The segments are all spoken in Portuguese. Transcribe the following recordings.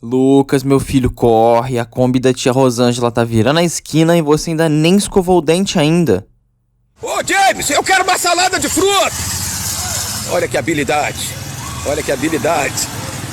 Lucas, meu filho, corre, a Kombi da tia Rosângela tá virando a esquina e você ainda nem escovou o dente ainda. Ô, James, eu quero uma salada de fruta! Olha que habilidade, olha que habilidade.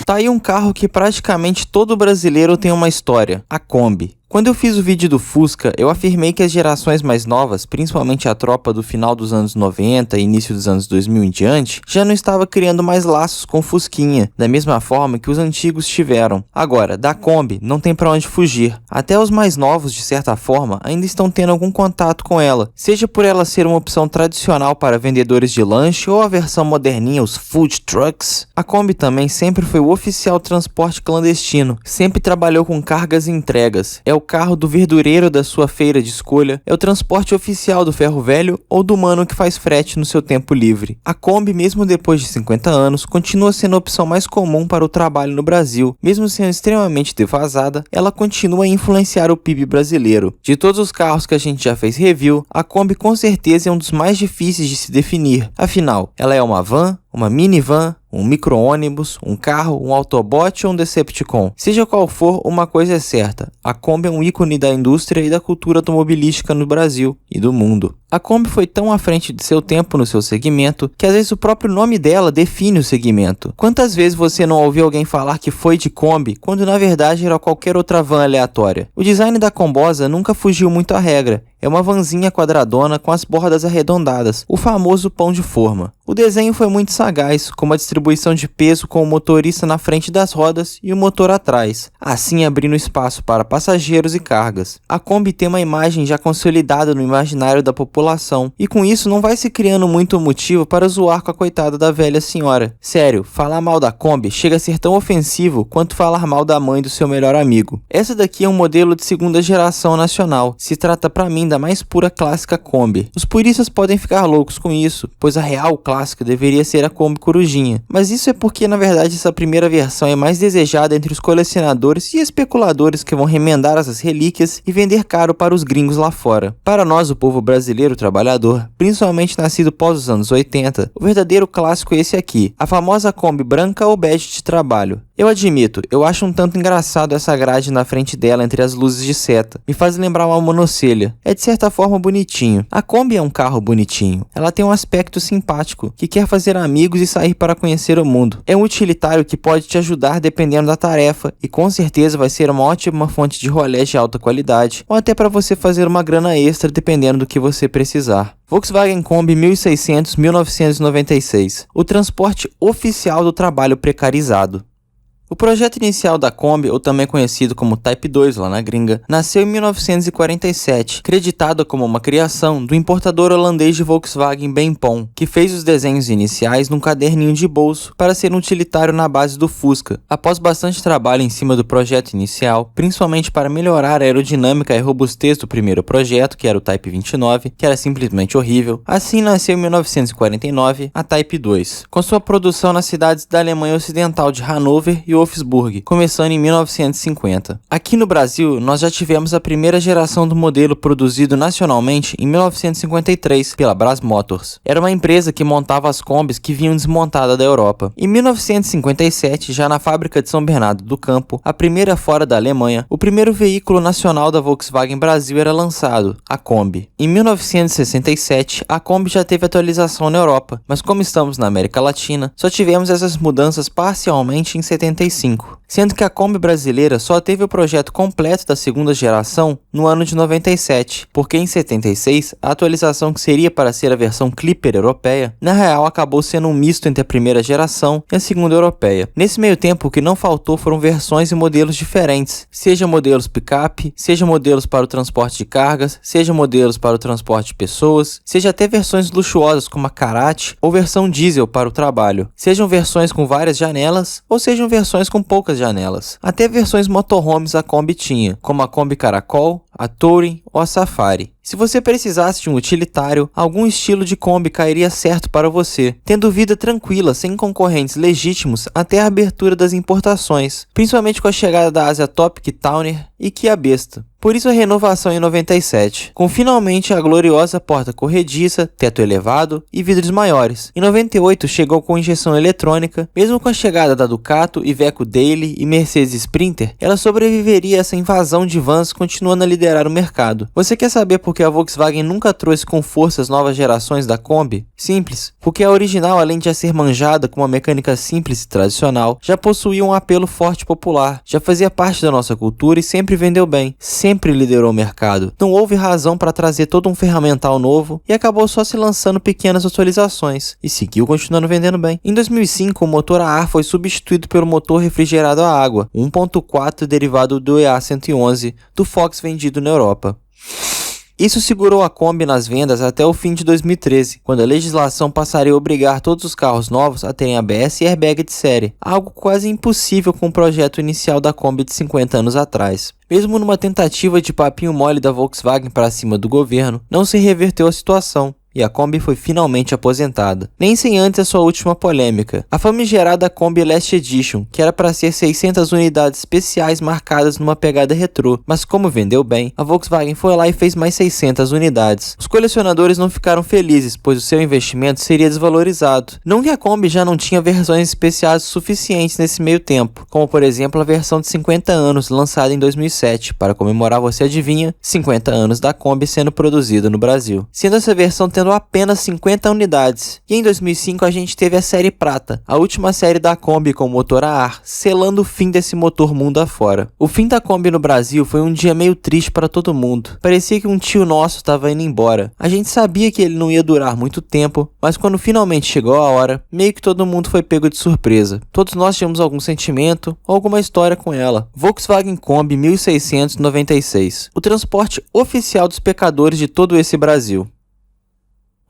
Tá aí um carro que praticamente todo brasileiro tem uma história, a Kombi. Quando eu fiz o vídeo do Fusca, eu afirmei que as gerações mais novas, principalmente a tropa do final dos anos 90 e início dos anos 2000 em diante, já não estava criando mais laços com o Fusquinha, da mesma forma que os antigos tiveram. Agora, da Kombi não tem pra onde fugir. Até os mais novos, de certa forma, ainda estão tendo algum contato com ela, seja por ela ser uma opção tradicional para vendedores de lanche ou a versão moderninha, os food trucks. A Kombi também sempre foi o oficial transporte clandestino, sempre trabalhou com cargas e entregas. É o carro do verdureiro da sua feira de escolha, é o transporte oficial do ferro velho ou do mano que faz frete no seu tempo livre. A Kombi, mesmo depois de 50 anos, continua sendo a opção mais comum para o trabalho no Brasil. Mesmo sendo extremamente defasada, ela continua a influenciar o PIB brasileiro. De todos os carros que a gente já fez review, a Kombi com certeza é um dos mais difíceis de se definir. Afinal, ela é uma van, uma minivan, um micro-ônibus, um carro, um Autobot ou um Decepticon. Seja qual for, uma coisa é certa: a Kombi é um ícone da indústria e da cultura automobilística no Brasil e do mundo. A Kombi foi tão à frente de seu tempo no seu segmento que às vezes o próprio nome dela define o segmento. Quantas vezes você não ouviu alguém falar que foi de Kombi, quando na verdade era qualquer outra van aleatória? O design da Kombosa nunca fugiu muito à regra. É uma vanzinha quadradona com as bordas arredondadas, o famoso pão de forma. O desenho foi muito sagaz, com uma distribuição de peso com o motorista na frente das rodas e o motor atrás, assim abrindo espaço para passageiros e cargas. A Kombi tem uma imagem já consolidada no imaginário da população, e com isso não vai se criando muito motivo para zoar com a coitada da velha senhora. Sério, falar mal da Kombi chega a ser tão ofensivo quanto falar mal da mãe do seu melhor amigo. Essa daqui é um modelo de segunda geração nacional, se trata pra mim da mais pura clássica Kombi. Os puristas podem ficar loucos com isso, pois a real clássica deveria ser a Kombi Corujinha, mas isso é porque na verdade essa primeira versão é mais desejada entre os colecionadores e especuladores que vão remendar essas relíquias e vender caro para os gringos lá fora. Para nós, o povo brasileiro trabalhador, principalmente nascido pós os anos 80, o verdadeiro clássico é esse aqui, a famosa Kombi branca ou bege de trabalho. Eu admito, eu acho um tanto engraçado essa grade na frente dela entre as luzes de seta. Me faz lembrar uma monocelha. É de certa forma bonitinho. A Kombi é um carro bonitinho. Ela tem um aspecto simpático, que quer fazer amigos e sair para conhecer o mundo. É um utilitário que pode te ajudar dependendo da tarefa e com certeza vai ser uma ótima fonte de rolés de alta qualidade ou até para você fazer uma grana extra dependendo do que você precisar. Volkswagen Kombi 1600-1996. O transporte oficial do trabalho precarizado. O projeto inicial da Kombi, ou também conhecido como Type 2 lá na gringa, nasceu em 1947, creditada como uma criação do importador holandês de Volkswagen Ben Pon, que fez os desenhos iniciais num caderninho de bolso para ser um utilitário na base do Fusca. Após bastante trabalho em cima do projeto inicial, principalmente para melhorar a aerodinâmica e robustez do primeiro projeto, que era o Type 29, que era simplesmente horrível, assim nasceu em 1949 a Type 2, com sua produção nas cidades da Alemanha Ocidental de Hannover e Wolfsburg, começando em 1950. Aqui no Brasil, nós já tivemos a primeira geração do modelo produzido nacionalmente em 1953 pela Brás Motors. Era uma empresa que montava as Kombis que vinham desmontadas da Europa. Em 1957, já na fábrica de São Bernardo do Campo, a primeira fora da Alemanha, o primeiro veículo nacional da Volkswagen Brasil era lançado, a Kombi. Em 1967, a Kombi já teve atualização na Europa, mas como estamos na América Latina, só tivemos essas mudanças parcialmente em 75. Sendo que a Kombi brasileira só teve o projeto completo da segunda geração no ano de 97, porque em 76, a atualização que seria para ser a versão Clipper europeia, na real acabou sendo um misto entre a primeira geração e a segunda europeia. Nesse meio tempo, o que não faltou foram versões e modelos diferentes, seja modelos picape, seja modelos para o transporte de cargas, seja modelos para o transporte de pessoas, seja até versões luxuosas como a Karate ou versão diesel para o trabalho, sejam versões com várias janelas ou sejam versões com poucas janelas. Até versões motorhomes a Kombi tinha, como a Kombi Caracol, a Touring ou a Safari. Se você precisasse de um utilitário, algum estilo de Kombi cairia certo para você, tendo vida tranquila, sem concorrentes legítimos até a abertura das importações, principalmente com a chegada da Asia Topic Towner e Kia Besta. Por isso a renovação em 97, com finalmente a gloriosa porta corrediça, teto elevado e vidros maiores. Em 98 chegou com injeção eletrônica, mesmo com a chegada da Ducato, Iveco Daily e Mercedes Sprinter, ela sobreviveria a essa invasão de vans continuando a liderar o mercado. Você quer saber por que a Volkswagen nunca trouxe com força as novas gerações da Kombi? Simples, porque a original, além de já ser manjada com uma mecânica simples e tradicional, já possuía um apelo forte e popular, já fazia parte da nossa cultura e sempre vendeu bem, sempre liderou o mercado. Não houve razão para trazer todo um ferramental novo e acabou só se lançando pequenas atualizações e seguiu continuando vendendo bem. Em 2005, o motor a ar foi substituído pelo motor refrigerado a água, 1.4 derivado do EA111 do Fox vendido na Europa. Isso segurou a Kombi nas vendas até o fim de 2013, quando a legislação passaria a obrigar todos os carros novos a terem ABS e airbag de série, algo quase impossível com o projeto inicial da Kombi de 50 anos atrás. Mesmo numa tentativa de papinho mole da Volkswagen para cima do governo, não se reverteu a situação. E a Kombi foi finalmente aposentada. Nem sem antes a sua última polêmica. A famigerada Kombi Last Edition, que era para ser 600 unidades especiais marcadas numa pegada retrô, mas como vendeu bem, a Volkswagen foi lá e fez mais 600 unidades. Os colecionadores não ficaram felizes, pois o seu investimento seria desvalorizado. Não que a Kombi já não tinha versões especiais suficientes nesse meio tempo, como por exemplo a versão de 50 anos lançada em 2007, para comemorar, você adivinha, 50 anos da Kombi sendo produzida no Brasil. Sendo essa versão tendo apenas 50 unidades. E em 2005 a gente teve a série Prata, a última série da Kombi com motor a ar, selando o fim desse motor mundo afora. O fim da Kombi no Brasil foi um dia meio triste para todo mundo. Parecia que um tio nosso estava indo embora. A gente sabia que ele não ia durar muito tempo, mas quando finalmente chegou a hora, meio que todo mundo foi pego de surpresa. Todos nós tínhamos algum sentimento ou alguma história com ela. Volkswagen Kombi 1696, o transporte oficial dos pecadores de todo esse Brasil.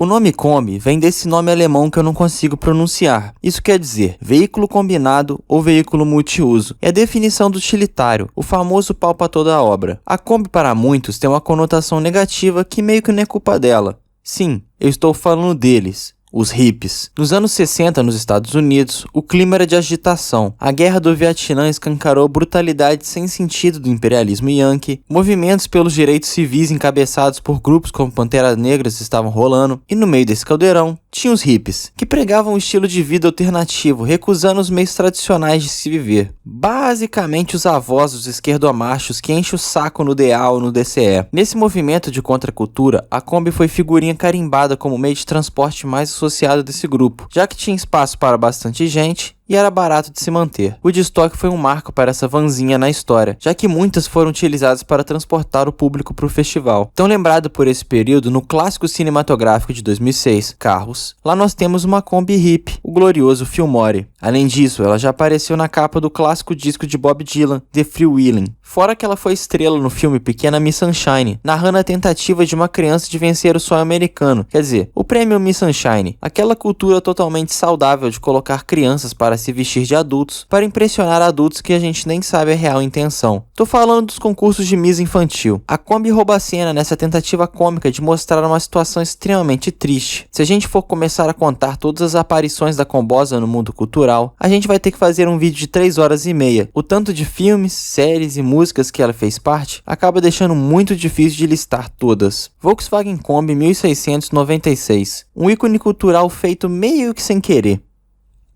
O nome Kombi vem desse nome alemão que eu não consigo pronunciar. Isso quer dizer veículo combinado ou veículo multiuso. É a definição do utilitário, o famoso pau para toda a obra. A Kombi para muitos tem uma conotação negativa que meio que não é culpa dela. Sim, eu estou falando deles. Os hippies. Nos anos 60, nos Estados Unidos, o clima era de agitação. A guerra do Vietnã escancarou a brutalidade sem sentido do imperialismo yankee, movimentos pelos direitos civis encabeçados por grupos como Panteras Negras estavam rolando, e no meio desse caldeirão, tinha os hippies, que pregavam um estilo de vida alternativo, recusando os meios tradicionais de se viver. Basicamente os avós dos esquerdomachos que enchem o saco no DA ou no DCE. Nesse movimento de contracultura, a Kombi foi figurinha carimbada como meio de transporte mais associado desse grupo, já que tinha espaço para bastante gente e era barato de se manter. O de estoque foi um marco para essa vanzinha na história, já que muitas foram utilizadas para transportar o público para o festival. Tão lembrado por esse período no clássico cinematográfico de 2006, Carros, lá nós temos uma Kombi hippie, o glorioso Fillmore. Além disso, ela já apareceu na capa do clássico disco de Bob Dylan, The Freewheelin'. Fora que ela foi estrela no filme Pequena Miss Sunshine, narrando a tentativa de uma criança de vencer o sonho americano, quer dizer, o prêmio Miss Sunshine, aquela cultura totalmente saudável de colocar crianças para se vestir de adultos, para impressionar adultos que a gente nem sabe a real intenção. Tô falando dos concursos de Miss infantil. A Kombi rouba a cena nessa tentativa cômica de mostrar uma situação extremamente triste. Se a gente for começar a contar todas as aparições da Kombosa no mundo cultural, a gente vai ter que fazer um vídeo de 3 horas e meia. O tanto de filmes, séries e músicas que ela fez parte acaba deixando muito difícil de listar todas. Volkswagen Kombi 1696, um ícone cultural feito meio que sem querer.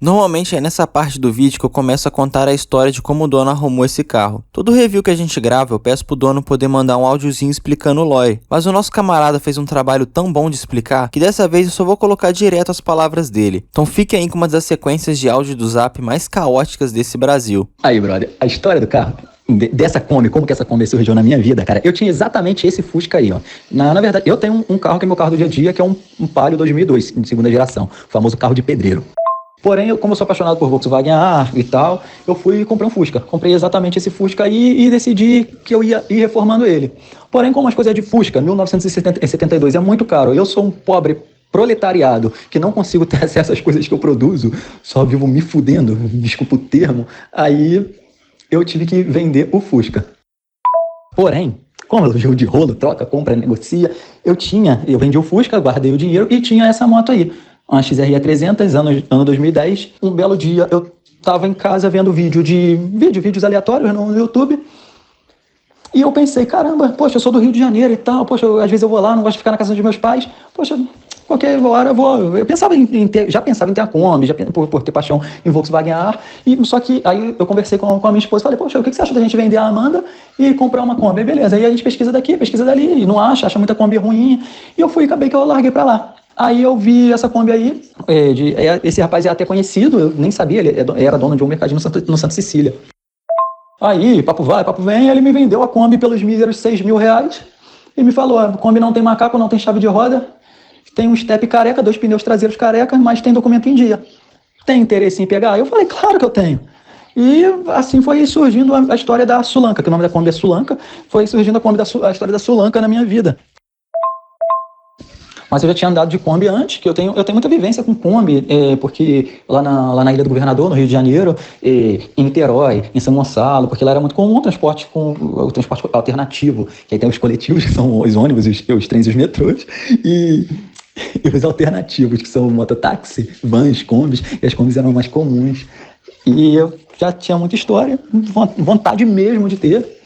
Normalmente é nessa parte do vídeo que eu começo a contar a história de como o dono arrumou esse carro. Todo review que a gente grava eu peço pro dono poder mandar um áudiozinho explicando o lore, mas o nosso camarada fez um trabalho tão bom de explicar que dessa vez eu só vou colocar direto as palavras dele. Então fique aí com uma das sequências de áudio do Zap mais caóticas desse Brasil. Aí, brother, a história do carro, dessa Kombi, como que essa Kombi surgiu na minha vida, cara, eu tinha exatamente esse Fusca aí, ó. Na verdade, eu tenho um carro que é meu carro do dia a dia, que é um Palio 2002, de segunda geração, o famoso carro de pedreiro. Porém, como eu sou apaixonado por Volkswagen e tal, eu fui e comprei um Fusca. Comprei exatamente esse Fusca aí e decidi que eu ia ir reformando ele. Porém, como as coisas de Fusca, 1972 é muito caro, eu sou um pobre proletariado, que não consigo ter acesso às coisas que eu produzo, só vivo me fudendo, desculpa o termo, aí eu tive que vender o Fusca. Porém, Como é jogo de rolo, troca, compra, negocia. Eu vendi o Fusca, guardei o dinheiro e tinha essa moto aí. Uma XRE 300, ano 2010. Um belo dia eu tava em casa vendo vídeos aleatórios no YouTube. E eu pensei, caramba, poxa, eu sou do Rio de Janeiro e tal. Poxa, às vezes eu vou lá, não gosto de ficar na casa dos meus pais. Poxa, qualquer hora eu vou. Eu pensava já pensava em ter a Kombi, por ter paixão em Volkswagen A. Só que aí eu conversei com a minha esposa e falei, poxa, o que você acha da gente vender a Amanda e comprar uma Kombi? Aí, beleza, aí a gente pesquisa daqui, pesquisa dali, e não acha muita Kombi ruim. E eu acabei que eu larguei pra lá. Aí eu vi essa Kombi aí, esse rapaz é até conhecido, eu nem sabia, ele era dono de um mercadinho no Santa Cecília. Aí, papo vai, papo vem, ele me vendeu a Kombi pelos míseros R$6.000 e me falou, a Kombi não tem macaco, não tem chave de roda, tem um step careca, 2 pneus traseiros careca, mas tem documento em dia. Tem interesse em pegar? Eu falei, claro que eu tenho. E assim foi surgindo a história da Sulanca, que o nome da Kombi é Sulanca, foi surgindo a história da Sulanca na minha vida. Mas eu já tinha andado de Kombi antes, que eu tenho muita vivência com Kombi, porque lá na Ilha do Governador, no Rio de Janeiro, em Niterói, em São Gonçalo, porque lá era muito comum o transporte alternativo, que aí tem os coletivos, que são os ônibus, os trens e os metrôs, e os alternativos, que são mototáxi, vans, Kombis, e as Kombis eram mais comuns. E eu já tinha muita história, vontade mesmo de ter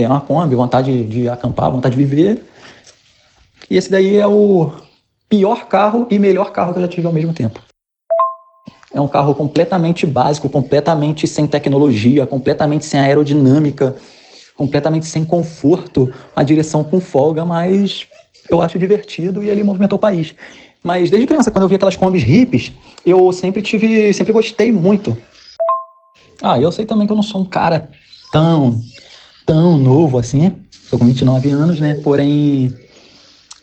uma Kombi, vontade de acampar, vontade de viver. E esse daí é o pior carro e melhor carro que eu já tive ao mesmo tempo. É um carro completamente básico, completamente sem tecnologia, completamente sem aerodinâmica, completamente sem conforto, a direção com folga, mas eu acho divertido e ele movimentou o país. Mas desde criança, quando eu vi aquelas Kombis hippies, eu sempre gostei muito. Eu sei também que eu não sou um cara tão novo assim, tô com 29 anos, né,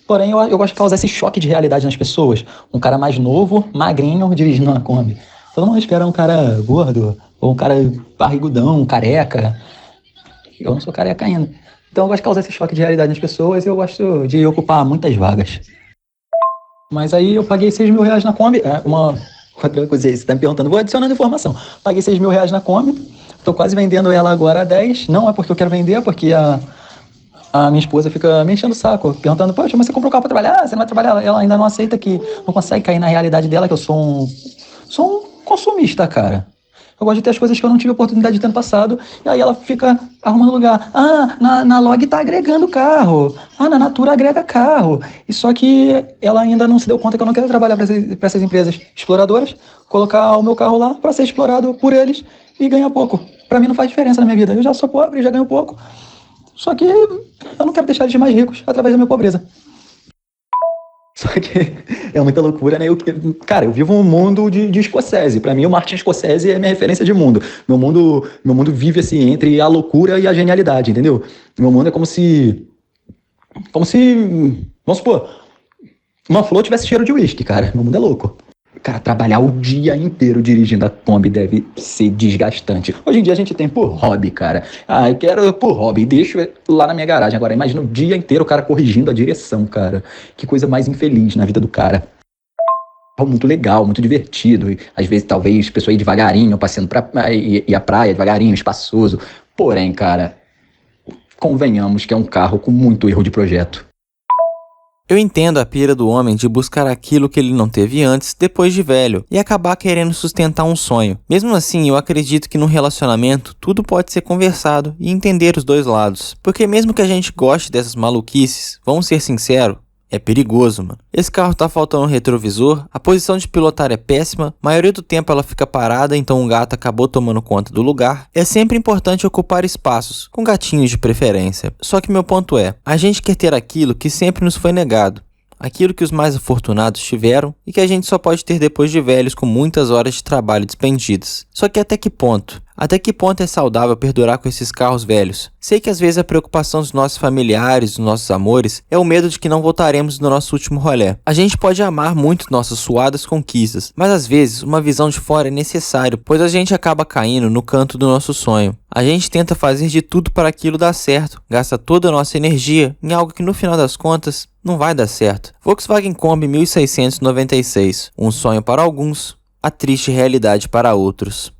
Porém, eu gosto de causar esse choque de realidade nas pessoas. Um cara mais novo, magrinho, dirigindo uma Kombi. Todo mundo espera um cara gordo, ou um cara barrigudão, careca. Eu não sou careca ainda. Então eu gosto de causar esse choque de realidade nas pessoas e eu gosto de ocupar muitas vagas. Mas aí eu paguei R$6.000 na Kombi. Outra coisa, você tá me perguntando, vou adicionando informação. Paguei R$6.000 na Kombi, tô quase vendendo ela agora a 10. Não é porque eu quero vender, é porque a minha esposa fica me enchendo o saco, perguntando, poxa, mas você comprou um carro pra trabalhar? Você não vai trabalhar? Ela ainda não aceita que não consegue cair na realidade dela, que eu sou um consumista, cara. Eu gosto de ter as coisas que eu não tive oportunidade de ter no passado, e aí ela fica arrumando lugar. Na Log tá agregando carro. Na Natura agrega carro. E só que ela ainda não se deu conta que eu não quero trabalhar para essas empresas exploradoras, colocar o meu carro lá para ser explorado por eles e ganhar pouco. Para mim não faz diferença na minha vida. Eu já sou pobre e já ganho pouco. Só que eu não quero deixar eles mais ricos através da minha pobreza. Só que é muita loucura, né? Eu vivo um mundo de Scorsese. Pra mim, o Martin Scorsese é minha referência de mundo. Meu mundo vive assim, entre a loucura e a genialidade, entendeu? Meu mundo é como se, vamos supor, uma flor tivesse cheiro de uísque, cara. Meu mundo é louco. Cara, trabalhar o dia inteiro dirigindo a Kombi deve ser desgastante. Hoje em dia a gente tem por hobby, cara. Eu quero por hobby, deixo lá na minha garagem. Agora, imagina o dia inteiro o cara corrigindo a direção, cara. Que coisa mais infeliz na vida do cara. Muito legal, muito divertido. E, às vezes, talvez, a pessoa ir devagarinho, passeando e a praia devagarinho, espaçoso. Porém, cara, convenhamos que é um carro com muito erro de projeto. Eu entendo a pira do homem de buscar aquilo que ele não teve antes, depois de velho, e acabar querendo sustentar um sonho. Mesmo assim, eu acredito que no relacionamento tudo pode ser conversado e entender os dois lados. Porque mesmo que a gente goste dessas maluquices, vamos ser sinceros, é perigoso, mano. Esse carro tá faltando um retrovisor, a posição de pilotar é péssima, a maioria do tempo ela fica parada, então um gato acabou tomando conta do lugar. É sempre importante ocupar espaços, com gatinhos de preferência. Só que meu ponto é, a gente quer ter aquilo que sempre nos foi negado. Aquilo que os mais afortunados tiveram e que a gente só pode ter depois de velhos com muitas horas de trabalho despendidas. Só que até que ponto? Até que ponto é saudável perdurar com esses carros velhos? Sei que às vezes a preocupação dos nossos familiares, dos nossos amores, é o medo de que não voltaremos no nosso último rolê. A gente pode amar muito nossas suadas conquistas, mas às vezes uma visão de fora é necessário, pois a gente acaba caindo no canto do nosso sonho. A gente tenta fazer de tudo para aquilo dar certo, gasta toda a nossa energia em algo que no final das contas não vai dar certo. Volkswagen Kombi 1696, um sonho para alguns, a triste realidade para outros.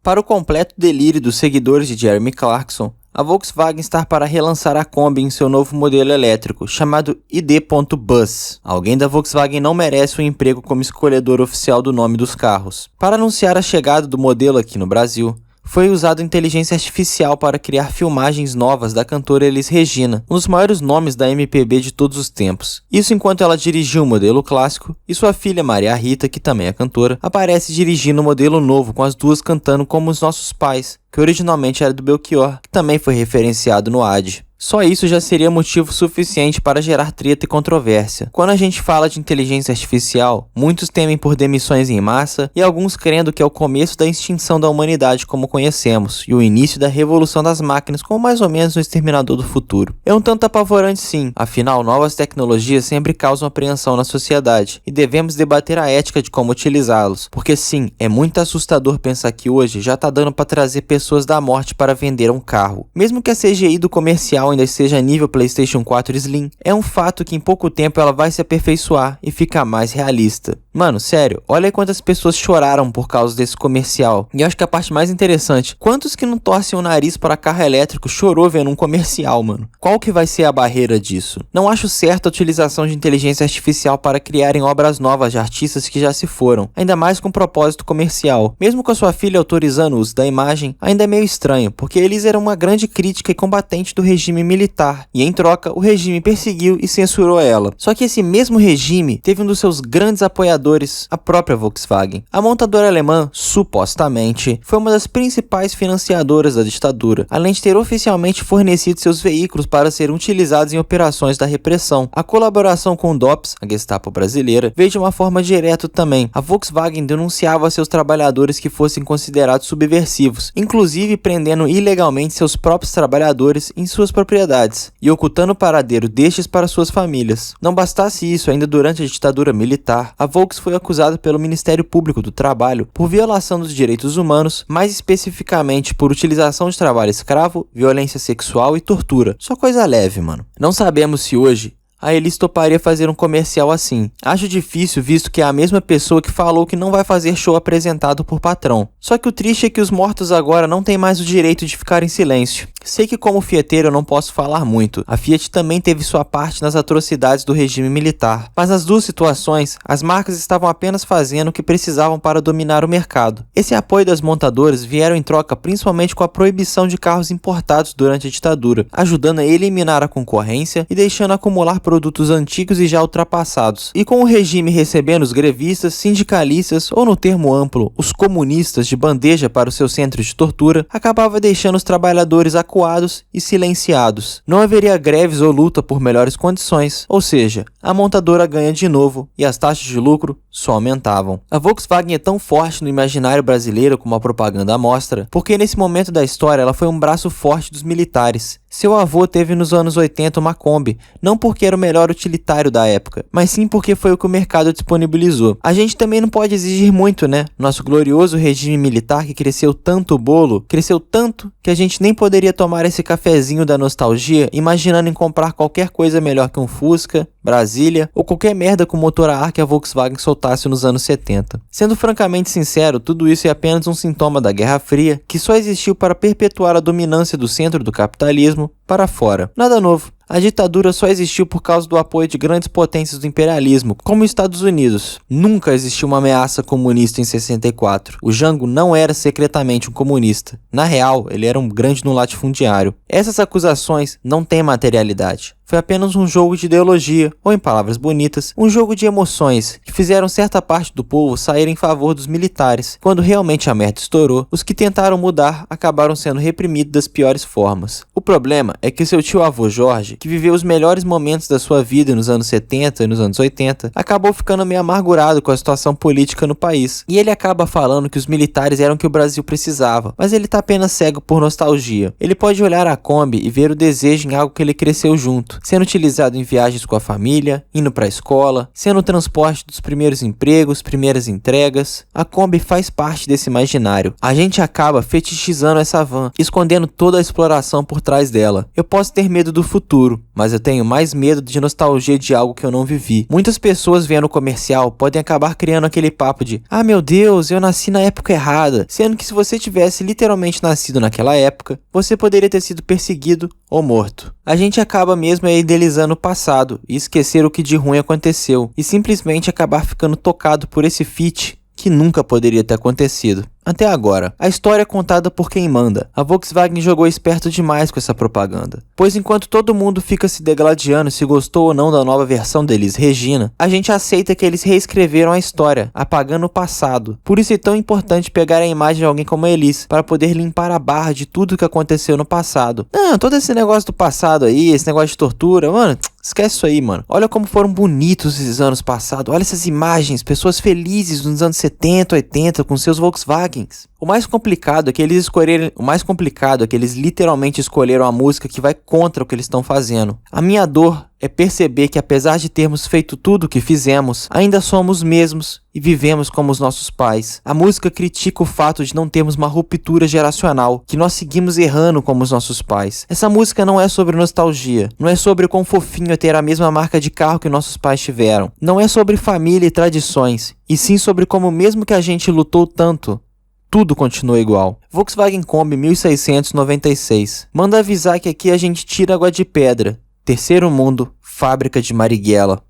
Para o completo delírio dos seguidores de Jeremy Clarkson, a Volkswagen está para relançar a Kombi em seu novo modelo elétrico, chamado ID.Bus. Alguém da Volkswagen não merece um emprego como escolhedor oficial do nome dos carros. Para anunciar a chegada do modelo aqui no Brasil, foi usada inteligência artificial para criar filmagens novas da cantora Elis Regina, um dos maiores nomes da MPB de todos os tempos. Isso enquanto ela dirigiu o modelo clássico e sua filha Maria Rita, que também é cantora, aparece dirigindo o modelo novo, com as duas cantando como os nossos pais, que originalmente era do Belchior, que também foi referenciado no AD. Só isso já seria motivo suficiente para gerar treta e controvérsia. Quando a gente fala de inteligência artificial, muitos temem por demissões em massa e alguns crendo que é o começo da extinção da humanidade como conhecemos e o início da revolução das máquinas como mais ou menos um exterminador do futuro. É um tanto apavorante sim, afinal novas tecnologias sempre causam apreensão na sociedade e devemos debater a ética de como utilizá-los, porque sim, é muito assustador pensar que hoje já tá dando para trazer pessoas da morte para vender um carro. Mesmo que a CGI do comercial ainda esteja nível PlayStation 4 Slim, é um fato que em pouco tempo ela vai se aperfeiçoar e ficar mais realista. Mano, sério, olha aí quantas pessoas choraram por causa desse comercial. E eu acho que a parte mais interessante, quantos que não torcem o nariz para carro elétrico chorou vendo um comercial, mano? Qual que vai ser a barreira disso? Não acho certa a utilização de inteligência artificial para criarem obras novas de artistas que já se foram, ainda mais com propósito comercial. Mesmo com a sua filha autorizando o uso da imagem, ainda é meio estranho, porque eles eram uma grande crítica e combatente do regime militar, e em troca o regime perseguiu e censurou ela. Só que esse mesmo regime teve um dos seus grandes apoiadores, a própria Volkswagen. A montadora alemã, supostamente, foi uma das principais financiadoras da ditadura, além de ter oficialmente fornecido seus veículos para serem utilizados em operações da repressão. A colaboração com o DOPS, a Gestapo brasileira, veio de uma forma direta também. A Volkswagen denunciava seus trabalhadores que fossem considerados subversivos, inclusive prendendo ilegalmente seus próprios trabalhadores em suas propriedades e ocultando o paradeiro destes para suas famílias. Não bastasse isso, ainda durante a ditadura militar, a Volks foi acusada pelo Ministério Público do Trabalho por violação dos direitos humanos, mais especificamente por utilização de trabalho escravo, violência sexual e tortura. Só coisa leve, mano. Não sabemos se hoje a Elis toparia fazer um comercial assim. Acho difícil, visto que é a mesma pessoa que falou que não vai fazer show apresentado por patrão. Só que o triste é que os mortos agora não têm mais o direito de ficar em silêncio. Sei que como fieteiro eu não posso falar muito. A Fiat também teve sua parte nas atrocidades do regime militar. Mas nas duas situações, as marcas estavam apenas fazendo o que precisavam para dominar o mercado. Esse apoio das montadoras vieram em troca principalmente com a proibição de carros importados durante a ditadura, ajudando a eliminar a concorrência e deixando acumular produtos antigos e já ultrapassados. E com o regime recebendo os grevistas, sindicalistas ou no termo amplo, os comunistas de bandeja para o seu centro de tortura, acabava deixando os trabalhadores acuados e silenciados. Não haveria greves ou luta por melhores condições, ou seja, a montadora ganha de novo e as taxas de lucro só aumentavam. A Volkswagen é tão forte no imaginário brasileiro como a propaganda mostra, porque nesse momento da história ela foi um braço forte dos militares. Seu avô teve nos anos 80 uma Kombi, não porque era o melhor utilitário da época, mas sim porque foi o que o mercado disponibilizou. A gente também não pode exigir muito, né? Nosso glorioso regime militar que cresceu tanto o bolo, cresceu tanto que a gente nem poderia tomar esse cafezinho da nostalgia imaginando em comprar qualquer coisa melhor que um Fusca, Brasília ou qualquer merda com motor a ar que a Volkswagen soltasse nos anos 70. Sendo francamente sincero, tudo isso é apenas um sintoma da Guerra Fria, que só existiu para perpetuar a dominância do centro do capitalismo para fora. Nada novo. A ditadura só existiu por causa do apoio de grandes potências do imperialismo, como os Estados Unidos. Nunca existiu uma ameaça comunista em 64. O Jango não era secretamente um comunista. Na real, ele era um grande no latifundiário. Essas acusações não têm materialidade. Foi apenas um jogo de ideologia, ou em palavras bonitas, um jogo de emoções, que fizeram certa parte do povo sair em favor dos militares. Quando realmente a merda estourou, os que tentaram mudar acabaram sendo reprimidos das piores formas. O problema é que seu tio-avô Jorge, que viveu os melhores momentos da sua vida nos anos 70 e nos anos 80, acabou ficando meio amargurado com a situação política no país. E ele acaba falando que os militares eram o que o Brasil precisava, mas ele tá apenas cego por nostalgia. Ele pode olhar a Kombi e ver o desejo em algo que ele cresceu junto. sendo utilizado em viagens com a família, indo pra escola, sendo o transporte dos primeiros empregos, primeiras entregas. A Kombi faz parte desse imaginário. A gente acaba fetichizando essa van, escondendo toda a exploração por trás dela. Eu posso ter medo do futuro, mas eu tenho mais medo de nostalgia de algo que eu não vivi. Muitas pessoas vendo o comercial podem acabar criando aquele papo de "Ah, meu Deus, eu nasci na época errada", sendo que se você tivesse literalmente nascido naquela época, você poderia ter sido perseguido ou morto. A gente acaba mesmo idealizando o passado e esquecer o que de ruim aconteceu, e simplesmente acabar ficando tocado por esse feat que nunca poderia ter acontecido. Até agora, a história é contada por quem manda. A Volkswagen jogou esperto demais com essa propaganda. Pois enquanto todo mundo fica se degladiando se gostou ou não da nova versão deles, Regina, a gente aceita que eles reescreveram a história, apagando o passado. Por isso é tão importante pegar a imagem de alguém como a Elis, para poder limpar a barra de tudo que aconteceu no passado. Não, todo esse negócio do passado aí, esse negócio de tortura, mano, esquece isso aí, mano. Olha como foram bonitos esses anos passados. Olha essas imagens, pessoas felizes nos anos 70, 80 com seus Volkswagens. O mais complicado é que eles literalmente escolheram a música que vai contra o que eles estão fazendo. A minha dor é perceber que apesar de termos feito tudo o que fizemos, ainda somos os mesmos e vivemos como os nossos pais. A música critica o fato de não termos uma ruptura geracional, que nós seguimos errando como os nossos pais. Essa música não é sobre nostalgia, não é sobre o quão fofinho é ter a mesma marca de carro que nossos pais tiveram, não é sobre família e tradições, e sim sobre como mesmo que a gente lutou tanto, tudo continua igual. Volkswagen Kombi 1696. Manda avisar que aqui a gente tira água de pedra. Terceiro mundo, fábrica de Marighella.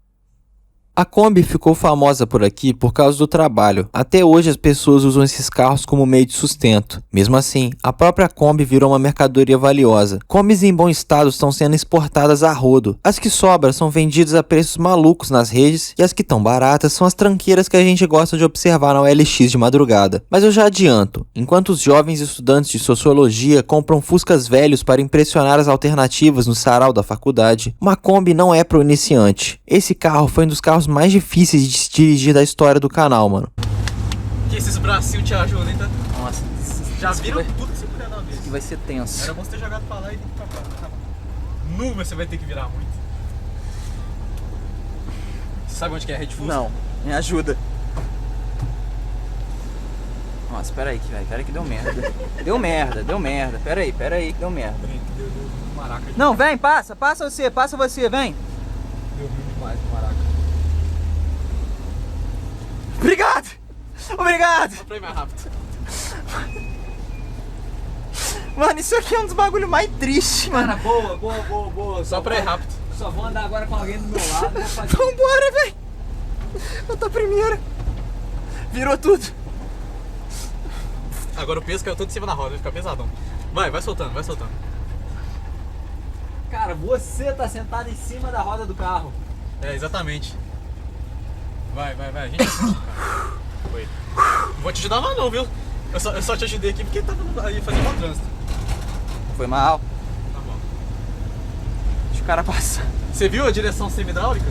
A Kombi ficou famosa por aqui por causa do trabalho. Até hoje as pessoas usam esses carros como meio de sustento. Mesmo assim, a própria Kombi virou uma mercadoria valiosa. Kombis em bom estado estão sendo exportadas a rodo. As que sobram são vendidas a preços malucos nas redes, e as que estão baratas são as tranqueiras que a gente gosta de observar na OLX de madrugada. Mas eu já adianto, enquanto os jovens estudantes de sociologia compram Fuscas velhos para impressionar as alternativas no sarau da faculdade, uma Kombi não é para o iniciante. Esse carro foi um dos carros mais difíceis de se dirigir da história do canal, mano. Que esses bracinhos te ajudam, hein, tá? Nossa, Já viram tudo que você puder dar uma vez. que vai ser tenso. Era bom você ter jogado pra lá e pra cá. Nu, mas você vai ter que virar muito. Você sabe onde que é a Red Fusca? Não, me ajuda. Nossa, pera aí, pera aí que deu merda. Deu merda. Pera aí que deu merda. Deu maraca. Não, vem, passa você, vem. Deu ruim demais no maraca. Obrigado! Só pra ir mais rápido. Mano, isso aqui é um dos bagulhos mais tristes, mano. Boa. Só pra ir rápido. Só vou andar agora com alguém do meu lado. Vambora, velho. Eu tô primeiro. Virou tudo. Agora o peso caiu todo em cima da roda, vai ficar pesadão. Vai soltando. Cara, você tá sentado em cima da roda do carro. É, exatamente. Vai. A gente assiste, cara. Foi. Não vou te ajudar mais não, viu? Eu só te ajudei aqui porque tava aí fazendo mau trânsito. Foi mal. Tá bom. Deixa o cara passar. Você viu a direção semi-hidráulica?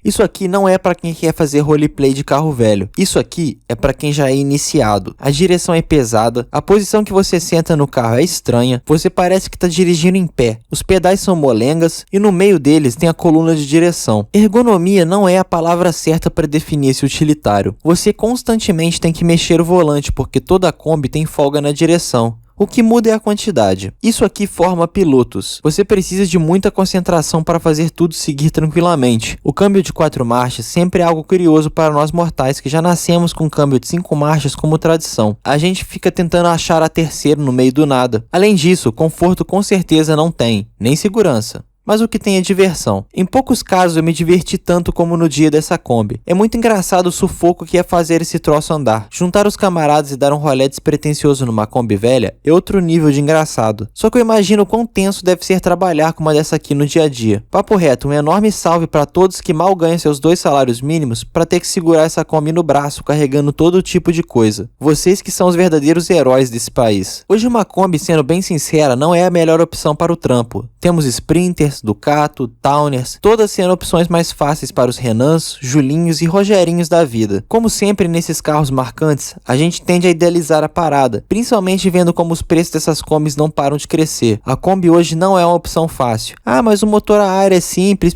Isso aqui não é pra quem quer fazer roleplay de carro velho. Isso aqui é pra quem já é iniciado. A direção é pesada, a posição que você senta no carro é estranha, você parece que tá dirigindo em pé. Os pedais são molengas e no meio deles tem a coluna de direção. Ergonomia não é a palavra certa para definir esse utilitário. Você constantemente tem que mexer o volante porque toda a Kombi tem folga na direção. O que muda é a quantidade. Isso aqui forma pilotos. Você precisa de muita concentração para fazer tudo seguir tranquilamente. O câmbio de 4 marchas sempre é algo curioso para nós mortais que já nascemos com câmbio de 5 marchas como tradição. A gente fica tentando achar a terceira no meio do nada. Além disso, conforto com certeza não tem, nem segurança. Mas o que tem é diversão. Em poucos casos eu me diverti tanto como no dia dessa Kombi. É muito engraçado o sufoco que é fazer esse troço andar. Juntar os camaradas e dar um rolê despretensioso numa Kombi velha é outro nível de engraçado. Só que eu imagino o quão tenso deve ser trabalhar com uma dessa aqui no dia a dia. Papo reto, um enorme salve para todos que mal ganham seus 2 salários mínimos para ter que segurar essa Kombi no braço carregando todo tipo de coisa. Vocês que são os verdadeiros heróis desse país. Hoje uma Kombi, sendo bem sincera, não é a melhor opção para o trampo. Temos sprinters, Fusquinhas, Ducato, Towners, todas sendo opções mais fáceis para os Renans, Julinhos e Rogerinhos da vida. Como sempre nesses carros marcantes, a gente tende a idealizar a parada, principalmente vendo como os preços dessas Kombis não param de crescer. A Kombi hoje não é uma opção fácil. Ah, mas o motor a ar é simples,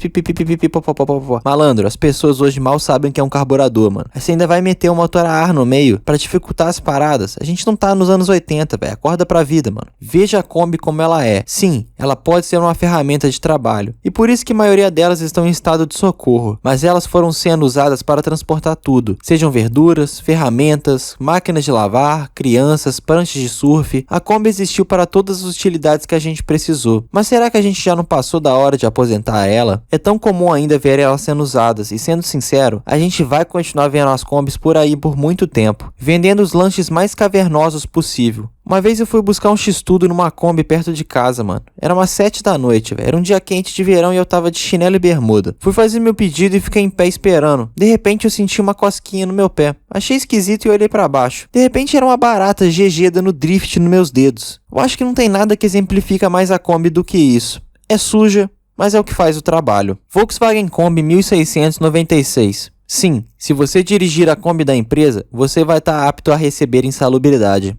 malandro, as pessoas hoje mal sabem que é um carburador, mano. Você ainda vai meter um motor a ar no meio pra dificultar as paradas. A gente não tá nos anos 80, velho. Acorda pra vida, mano. Veja a Kombi como ela é. Sim, ela pode ser uma ferramenta de trabalho. E por isso que a maioria delas estão em estado de socorro. Mas elas foram sendo usadas para transportar tudo. Sejam verduras, ferramentas, máquinas de lavar, crianças, pranchas de surf. A Kombi existiu para todas as utilidades que a gente precisou. Mas será que a gente já não passou da hora de aposentar ela? É tão comum ainda ver elas sendo usadas. E sendo sincero, a gente vai continuar vendo as Kombis por aí por muito tempo. Vendendo os lanches mais cavernosos possível. Uma vez eu fui buscar um x-tudo numa Kombi perto de casa, mano. Era umas 7 da noite, velho. Era um dia quente de verão e eu tava de chinelo e bermuda. Fui fazer meu pedido e fiquei em pé esperando. De repente eu senti uma cosquinha no meu pé. Achei esquisito e olhei pra baixo. De repente era uma barata GG dando drift nos meus dedos. Eu acho que não tem nada que exemplifica mais a Kombi do que isso. É suja, mas é o que faz o trabalho. Volkswagen Kombi 1696. Sim, se você dirigir a Kombi da empresa, você vai estar apto a receber insalubridade.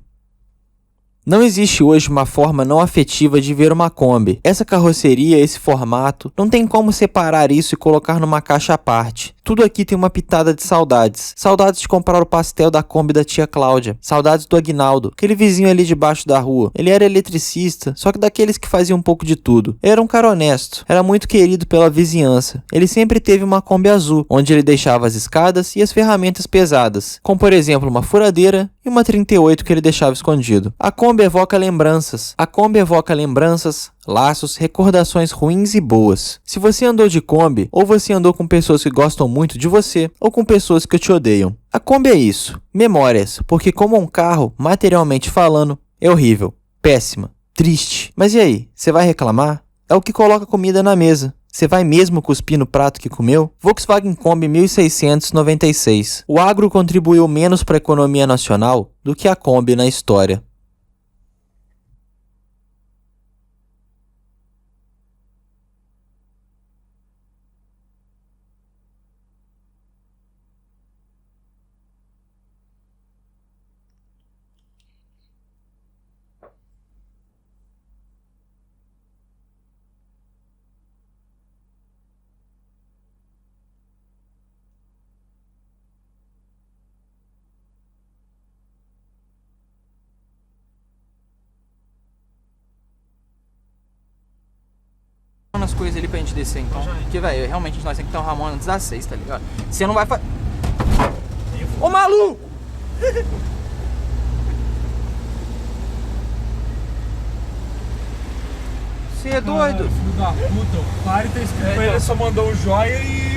Não existe hoje uma forma não afetiva de ver uma Kombi. Essa carroceria, esse formato, não tem como separar isso e colocar numa caixa à parte. Tudo aqui tem uma pitada de saudades. Saudades de comprar o pastel da Kombi da tia Cláudia. Saudades do Aguinaldo, aquele vizinho ali debaixo da rua. Ele era eletricista, só que daqueles que faziam um pouco de tudo. Ele era um cara honesto. Era muito querido pela vizinhança. Ele sempre teve uma Kombi azul, onde ele deixava as escadas e as ferramentas pesadas, como por exemplo uma furadeira e uma 38 que ele deixava escondido. A Kombi evoca lembranças. A Kombi evoca lembranças, laços, recordações ruins e boas. Se você andou de Kombi, ou você andou com pessoas que gostam muito de você, ou com pessoas que te odeiam. A Kombi é isso. Memórias, porque como um carro, materialmente falando, é horrível, péssima, triste. Mas e aí, você vai reclamar? É o que coloca comida na mesa. Você vai mesmo cuspir no prato que comeu? Volkswagen Kombi 1696. O agro contribuiu menos para a economia nacional do que a Kombi na história. As coisas ali pra gente descer então. Porque, velho, realmente nós temos que ter um Ramona 16, tá ligado? Você não vai fazer. Ô maluco! Você é doido? Filho da puta, o pai tá escrito pra ele, só mandou um joia e